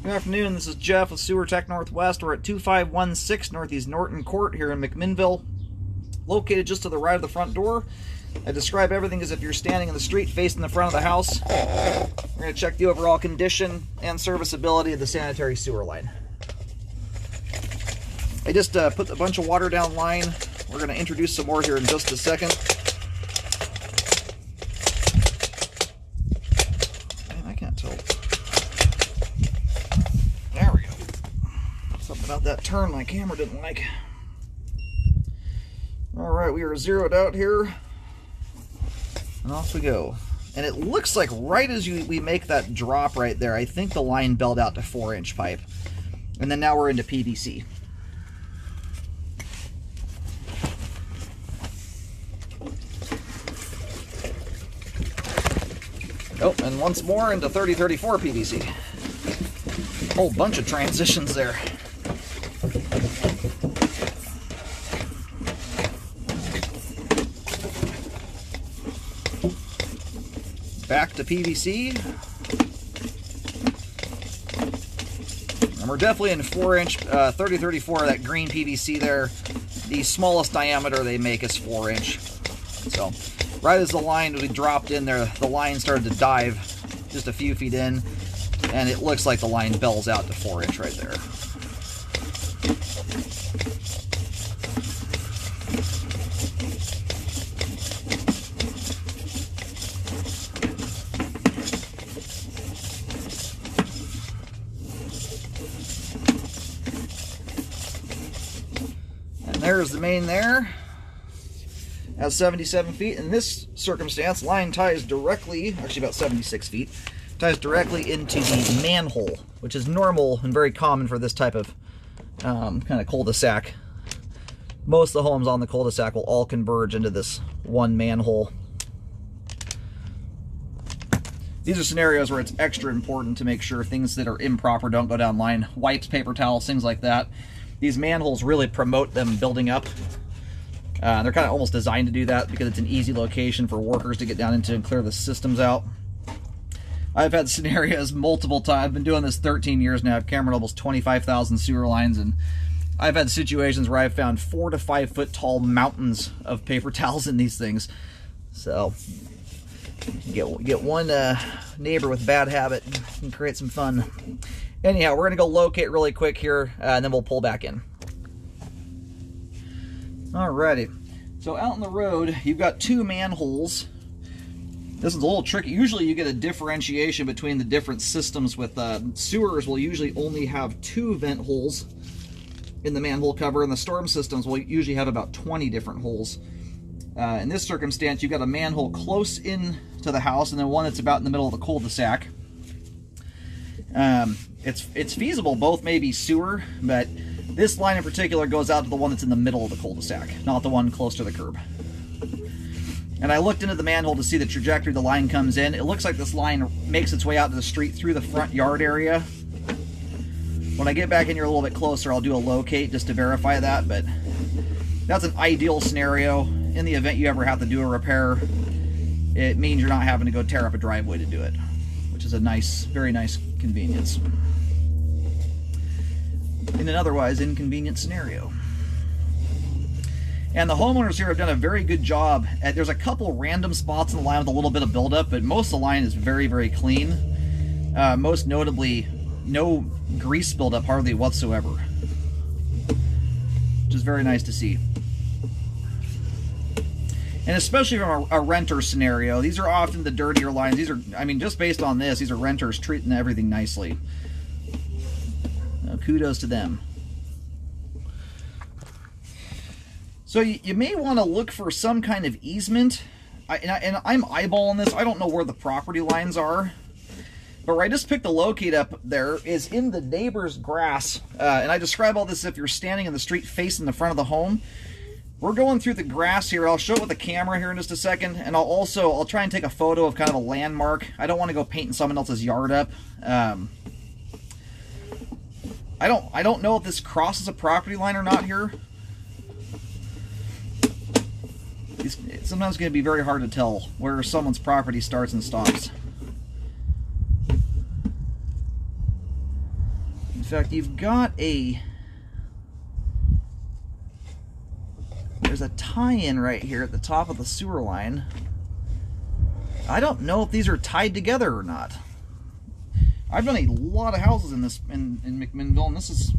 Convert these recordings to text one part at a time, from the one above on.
Good afternoon, this is Jeff with Sewer Tech Northwest. We're at 2516 Northeast Norton Court here in McMinnville, located just to the right of the front door. I describe everything as if you're standing in the street facing the front of the house. We're going to check the overall condition and serviceability of the sanitary sewer line. I just put a bunch of water down line. We're going to introduce some more here in just a second. Man, I can't tell. There we go. Something about that turn my camera didn't like. Alright, we are zeroed out here. And off we go. And it looks like right as we make that drop right there, I think the line belled out to 4-inch pipe. And then now we're into PVC. Oh, and once more into 3034 PVC. Whole bunch of transitions there. Back to PVC. And we're definitely in 4-inch 3034, that green PVC there. The smallest diameter they make is 4-inch. So right as the line we dropped in there, the line started to dive just a few feet in, and it looks like the line bells out to 4-inch right there. And there's the main there. At 77 feet. In this circumstance, line ties directly, actually about 76 feet, ties directly into the manhole, which is normal and very common for this type of kind of cul-de-sac. Most of the homes on the cul-de-sac will all converge into this one manhole. These are scenarios where it's extra important to make sure things that are improper don't go down line. Wipes, paper towels, things like that. These manholes really promote them building up. They're kind of almost designed to do that because it's an easy location for workers to get down into and clear the systems out. I've had scenarios multiple times. I've been doing this 13 years now. I've cambered almost 25,000 sewer lines, and I've had situations where I've found 4 to 5 foot tall mountains of paper towels in these things. So get one neighbor with a bad habit and create some fun. Anyhow, we're going to go locate really quick here, and then we'll pull back in. Alrighty, so out on the road, you've got 2 manholes. This is a little tricky. Usually you get a differentiation between the different systems with sewers will usually only have 2 vent holes in the manhole cover, and the storm systems will usually have about 20 different holes. In this circumstance, you've got a manhole close in to the house, and then one that's about in the middle of the cul-de-sac. It's feasible both may be sewer, but this line in particular goes out to the one that's in the middle of the cul-de-sac, not the one close to the curb. And I looked into the manhole to see the trajectory the line comes in. It looks like this line makes its way out to the street through the front yard area. When I get back in here a little bit closer, I'll do a locate just to verify that, but that's an ideal scenario. In the event you ever have to do a repair, it means you're not having to go tear up a driveway to do it, which is a nice, very nice convenience in an otherwise inconvenient scenario. And the homeowners here have done a very good job. There's a couple random spots in the line with a little bit of buildup, but most of the line is very, very clean. Most notably, no grease buildup hardly whatsoever, which is very nice to see. And especially from a renter scenario, these are often the dirtier lines. These are, I mean, just based on this, these are renters treating everything nicely. Kudos to them. So you may want to look for some kind of easement. And I'm eyeballing this. I don't know where the property lines are. But where I just picked the locate up there is in the neighbor's grass. And I describe all this if you're standing in the street facing the front of the home. We're going through the grass here. I'll show it with the camera here in just a second. And I'll try and take a photo of kind of a landmark. I don't want to go painting someone else's yard up. I don't know if this crosses a property line or not here. It's sometimes going to be very hard to tell where someone's property starts and stops. fact, you've got there's a tie-in right here at the top of the sewer line. I don't know if these are tied together or not. I've done a lot of houses in McMinnville, and this is,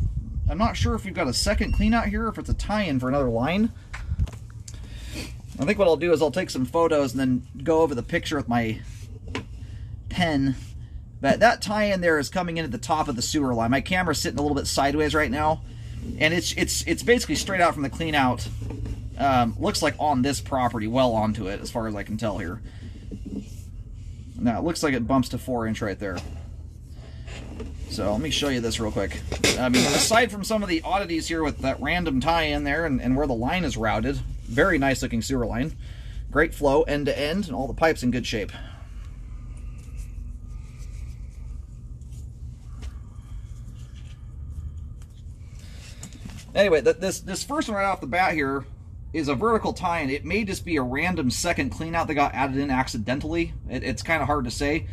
I'm not sure if we've got a second clean out here or if it's a tie-in for another line. I think what I'll do is I'll take some photos and then go over the picture with my pen. But that tie-in there is coming in at the top of the sewer line. My camera's sitting a little bit sideways right now, and it's basically straight out from the clean out. Looks like on this property, well onto it, as far as I can tell here. Now it looks like it bumps to 4-inch right there. So let me show you this real quick. I mean, aside from some of the oddities here with that random tie-in there and where the line is routed, very nice looking sewer line. Great flow end to end, and all the pipes in good shape. Anyway, this first one right off the bat here is a vertical tie-in. It may just be a random second cleanout that got added in accidentally. It's kind of hard to say.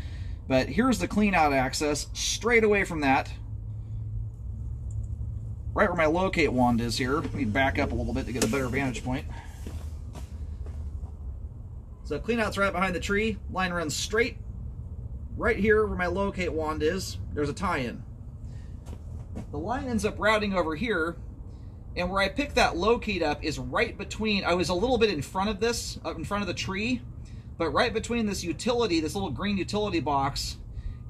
But here's the cleanout access. Straight away from that, right where my locate wand is here. Let me back up a little bit to get a better vantage point. So cleanout's right behind the tree. Line runs straight. Right here where my locate wand is, there's a tie-in. The line ends up routing over here. And where I picked that locate up is right between, I was a little bit in front of this, up in front of the tree, but right between this utility, this little green utility box,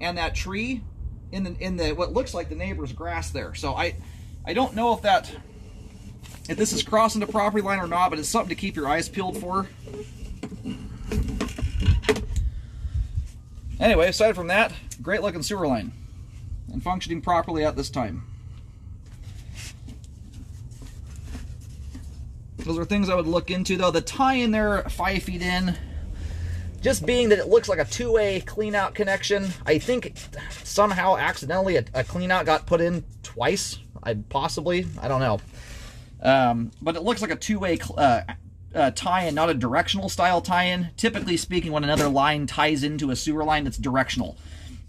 and that tree, in the what looks like the neighbor's grass there. So I don't know if this is crossing the property line or not, but it's something to keep your eyes peeled for. Anyway, aside from that, great looking sewer line, and functioning properly at this time. Those are things I would look into, though. The tie-in there, 5 feet in, just being that it looks like a two-way clean-out connection, I think somehow accidentally a clean-out got put in twice. I don't know. But it looks like a two-way tie-in, not a directional style tie-in. Typically speaking, when another line ties into a sewer line, it's directional,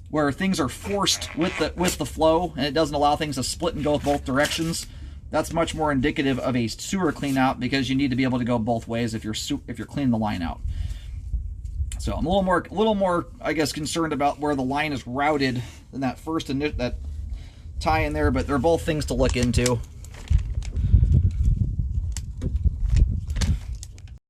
where things are forced with the flow, and it doesn't allow things to split and go both directions. That's much more indicative of a sewer clean out, because you need to be able to go both ways if you're cleaning the line out. So I'm a little more, I guess, concerned about where the line is routed than that first that tie in there, but they're both things to look into.